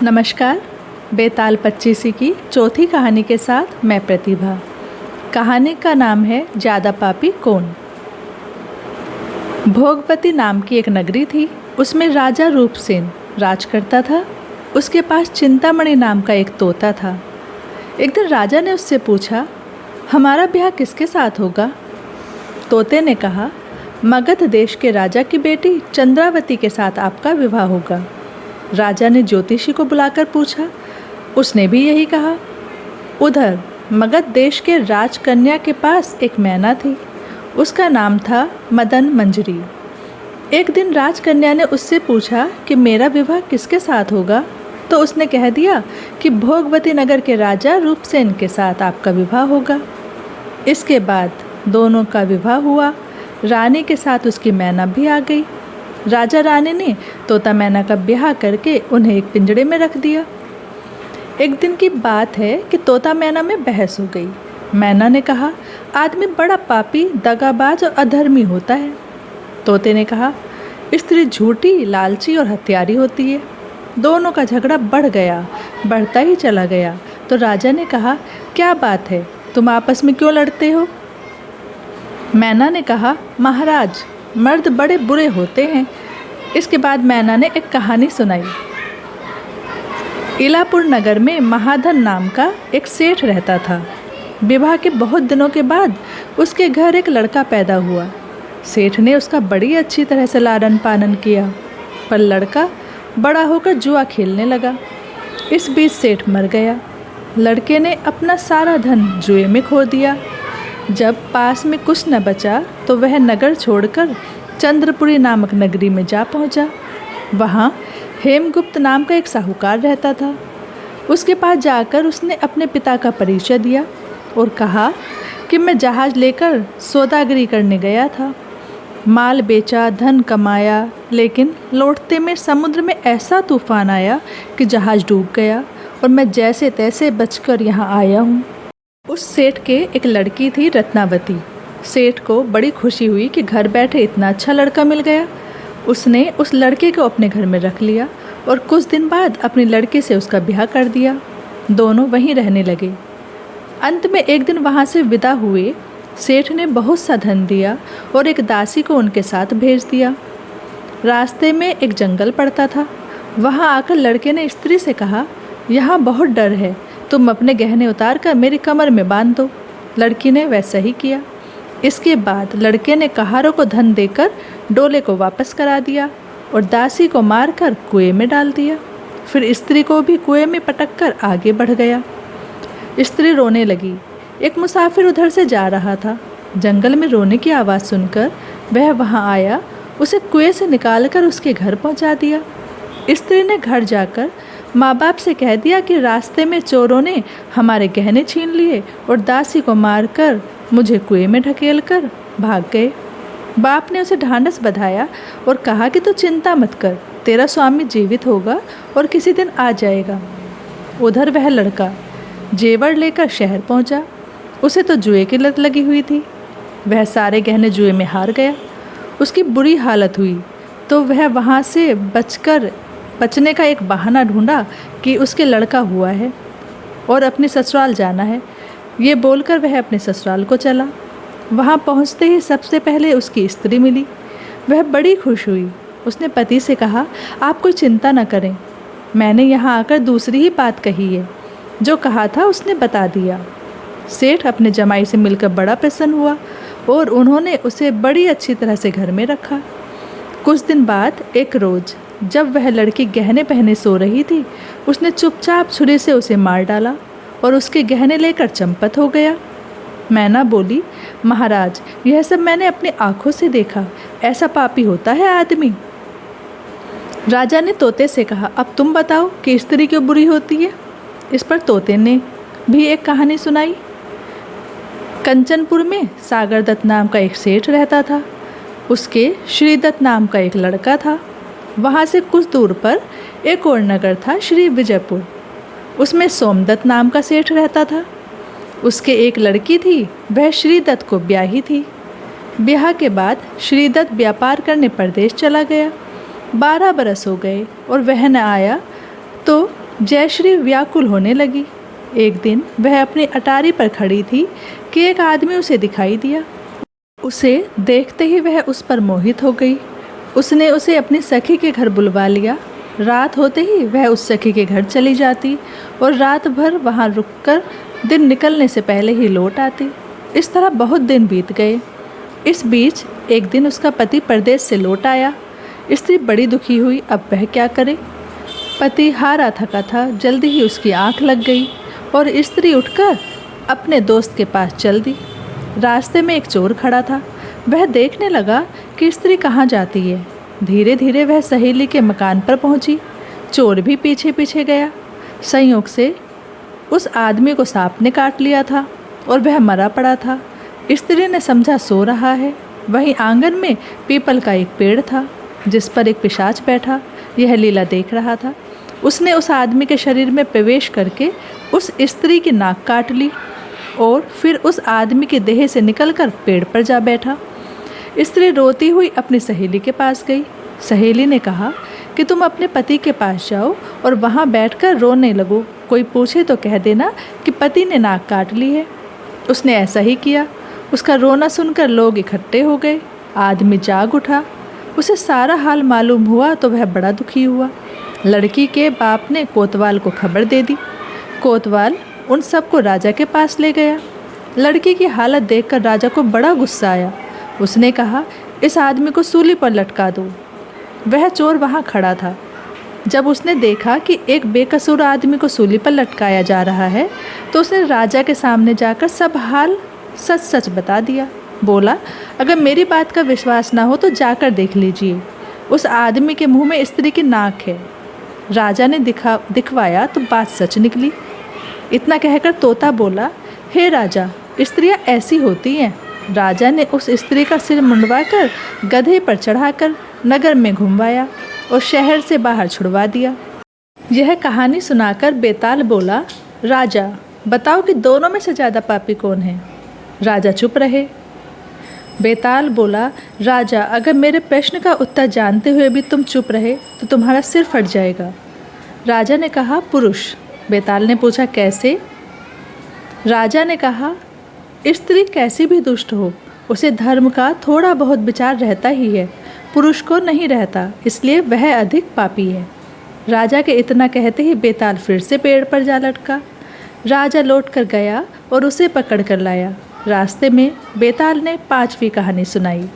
नमस्कार। बेताल पच्चीसी की चौथी कहानी के साथ मैं प्रतिभा। कहानी का नाम है ज़्यादा पापी कौन। भोगवती नाम की एक नगरी थी। उसमें राजा रूपसेन राज करता था। उसके पास चिंतामणि नाम का एक तोता था। एक दिन राजा ने उससे पूछा, हमारा ब्याह किसके साथ होगा? तोते ने कहा, मगध देश के राजा की बेटी चंद्रावती के साथ आपका विवाह होगा। राजा ने ज्योतिषी को बुलाकर पूछा। उसने भी यही कहा। उधर मगध देश के राजकन्या के पास एक मैना थी। उसका नाम था मदन मंजरी। एक दिन राजकन्या ने उससे पूछा कि मेरा विवाह किसके साथ होगा, तो उसने कह दिया कि भोगवती नगर के राजा रूपसेन के साथ आपका विवाह होगा। इसके बाद दोनों का विवाह हुआ। रानी के साथ उसकी मैना भी आ गई। राजा रानी ने तोता मैना का ब्याह करके उन्हें एक पिंजड़े में रख दिया। एक दिन की बात है कि तोता मैना में बहस हो गई। मैना ने कहा, आदमी बड़ा पापी, दगाबाज और अधर्मी होता है। तोते ने कहा, स्त्री झूठी, लालची और हत्यारी होती है। दोनों का झगड़ा बढ़ गया, बढ़ता ही चला गया। तो राजा ने कहा, क्या बात है, तुम आपस में क्यों लड़ते हो? मैना ने कहा, महाराज, मर्द बड़े बुरे होते हैं। इसके बाद मैना ने एक कहानी सुनाई। इलापुर नगर में महाधन नाम का एक सेठ रहता था। विवाह के बहुत दिनों के बाद उसके घर एक लड़का पैदा हुआ। सेठ ने उसका बड़ी अच्छी तरह से लालन पालन किया, पर लड़का बड़ा होकर जुआ खेलने लगा। इस बीच सेठ मर गया। लड़के ने अपना सारा धन जुए में खो दिया। जब पास में कुछ न बचा तो वह नगर छोड़कर चंद्रपुरी नामक नगरी में जा पहुंचा। वहां हेमगुप्त नाम का एक साहूकार रहता था। उसके पास जाकर उसने अपने पिता का परिचय दिया और कहा कि मैं जहाज़ लेकर सौदागरी करने गया था। माल बेचा, धन कमाया, लेकिन लौटते में समुद्र में ऐसा तूफान आया कि जहाज़ डूब गया और मैं जैसे तैसे बचकर यहाँ आया हूँ। उस सेठ के एक लड़की थी, रत्नावती। सेठ को बड़ी खुशी हुई कि घर बैठे इतना अच्छा लड़का मिल गया। उसने उस लड़के को अपने घर में रख लिया और कुछ दिन बाद अपनी लड़की से उसका ब्याह कर दिया। दोनों वहीं रहने लगे। अंत में एक दिन वहाँ से विदा हुए। सेठ ने बहुत सा धन दिया और एक दासी को उनके साथ भेज दिया। रास्ते में एक जंगल पड़ता था। वहाँ आकर लड़के ने स्त्री से कहा, यहाँ बहुत डर है, तुम अपने गहने उतार कर मेरी कमर में बांध दो। लड़की ने वैसा ही किया। इसके बाद लड़के ने कहारों को धन देकर डोले को वापस करा दिया और दासी को मारकर कुएं में डाल दिया। फिर स्त्री को भी कुएं में पटक कर आगे बढ़ गया। स्त्री रोने लगी। एक मुसाफिर उधर से जा रहा था। जंगल में रोने की आवाज़ सुनकर वह वहां आया। उसे कुएं से निकालकर उसके घर पहुंचा दिया। स्त्री ने घर जाकर माँ बाप से कह दिया कि रास्ते में चोरों ने हमारे गहने छीन लिए और दासी को मारकर मुझे कुएं में ढकेल कर भाग गए। बाप ने उसे ढांढस बंधाया और कहा कि तू चिंता मत कर, तेरा स्वामी जीवित होगा और किसी दिन आ जाएगा। उधर वह लड़का जेवर लेकर शहर पहुंचा। उसे तो जुए की लत लगी हुई थी। वह सारे गहने जुए में हार गया। उसकी बुरी हालत हुई तो वह वहाँ से बचने का एक बहाना ढूंढा कि उसके लड़का हुआ है और अपने ससुराल जाना है। ये बोलकर वह अपने ससुराल को चला। वहाँ पहुँचते ही सबसे पहले उसकी स्त्री मिली। वह बड़ी खुश हुई। उसने पति से कहा, आप कोई चिंता न करें, मैंने यहाँ आकर दूसरी ही बात कही है। जो कहा था उसने बता दिया। सेठ अपने जमाई से मिलकर बड़ा प्रसन्न हुआ और उन्होंने उसे बड़ी अच्छी तरह से घर में रखा। कुछ दिन बाद एक रोज़ जब वह लड़की गहने पहने सो रही थी, उसने चुपचाप छुरी से उसे मार डाला और उसके गहने लेकर चंपत हो गया। मैना बोली, महाराज, यह सब मैंने अपनी आंखों से देखा। ऐसा पापी होता है आदमी? राजा ने तोते से कहा, अब तुम बताओ कि स्त्री क्यों बुरी होती है? इस पर तोते ने भी एक कहानी सुनाई। कंचनपुर में सागर दत्त नाम का एक सेठ रहता था। उसके श्रीदत्त नाम का एक लड़का था। वहाँ से कुछ दूर पर एक और नगर था, श्री विजयपुर। उसमें सोमदत्त नाम का सेठ रहता था। उसके एक लड़की थी, वह श्रीदत्त को ब्याही थी। ब्याह के बाद श्रीदत्त व्यापार करने परदेश चला गया। 12 बरस हो गए और वह न आया तो जयश्री व्याकुल होने लगी। एक दिन वह अपनी अटारी पर खड़ी थी कि एक आदमी उसे दिखाई दिया। उसे देखते ही वह उस पर मोहित हो गई। उसने उसे अपनी सखी के घर बुलवा लिया। रात होते ही वह उस सखी के घर चली जाती और रात भर वहाँ रुककर दिन निकलने से पहले ही लौट आती। इस तरह बहुत दिन बीत गए। इस बीच एक दिन उसका पति परदेश से लौट आया। स्त्री बड़ी दुखी हुई, अब वह क्या करे। पति हारा थका था, जल्दी ही उसकी आंख लग गई और स्त्री उठकर अपने दोस्त के पास चल दी। रास्ते में एक चोर खड़ा था। वह देखने लगा कि स्त्री कहाँ जाती है। धीरे धीरे वह सहेली के मकान पर पहुंची। चोर भी पीछे पीछे गया। संयोग से उस आदमी को सांप ने काट लिया था और वह मरा पड़ा था। स्त्री ने समझा सो रहा है। वहीं आंगन में पीपल का एक पेड़ था जिस पर एक पिशाच बैठा यह लीला देख रहा था। उसने उस आदमी के शरीर में प्रवेश करके उस स्त्री की नाक काट ली और फिर उस आदमी के देह से निकलकर पेड़ पर जा बैठा। स्त्री रोती हुई अपनी सहेली के पास गई। सहेली ने कहा कि तुम अपने पति के पास जाओ और वहाँ बैठकर रोने लगो। कोई पूछे तो कह देना कि पति ने नाक काट ली है। उसने ऐसा ही किया। उसका रोना सुनकर लोग इकट्ठे हो गए। आदमी जाग उठा। उसे सारा हाल मालूम हुआ तो वह बड़ा दुखी हुआ। लड़की के बाप ने कोतवाल को खबर दे दी। कोतवाल उन सबको राजा के पास ले गया। लड़की की हालत देखकर राजा को बड़ा गुस्सा आया। उसने कहा, इस आदमी को सूली पर लटका दो। वह चोर वहाँ खड़ा था। जब उसने देखा कि एक बेकसूर आदमी को सूली पर लटकाया जा रहा है तो उसने राजा के सामने जाकर सब हाल सच सच बता दिया। बोला, अगर मेरी बात का विश्वास ना हो तो जाकर देख लीजिए। उस आदमी के मुंह में स्त्री की नाक है। राजा ने दिखवाया तो बात सच निकली। इतना कहकर तोता बोला, हे राजा, स्त्रियां ऐसी होती हैं। राजा ने उस स्त्री का सिर मुंडवाकर गधे पर चढ़ाकर नगर में घुमवाया और शहर से बाहर छुड़वा दिया। यह कहानी सुनाकर बेताल बोला, राजा बताओ कि दोनों में से ज़्यादा पापी कौन है। राजा चुप रहे। बेताल बोला, राजा अगर मेरे प्रश्न का उत्तर जानते हुए भी तुम चुप रहे तो तुम्हारा सिर फट जाएगा। राजा ने कहा, पुरुष। बेताल ने पूछा, कैसे। राजा ने कहा, स्त्री कैसी भी दुष्ट हो उसे धर्म का थोड़ा बहुत विचार रहता ही है, पुरुष को नहीं रहता, इसलिए वह अधिक पापी है। राजा के इतना कहते ही बेताल फिर से पेड़ पर जा लटका। राजा लौट कर गया और उसे पकड़ कर लाया। रास्ते में बेताल ने 5वीं कहानी सुनाई।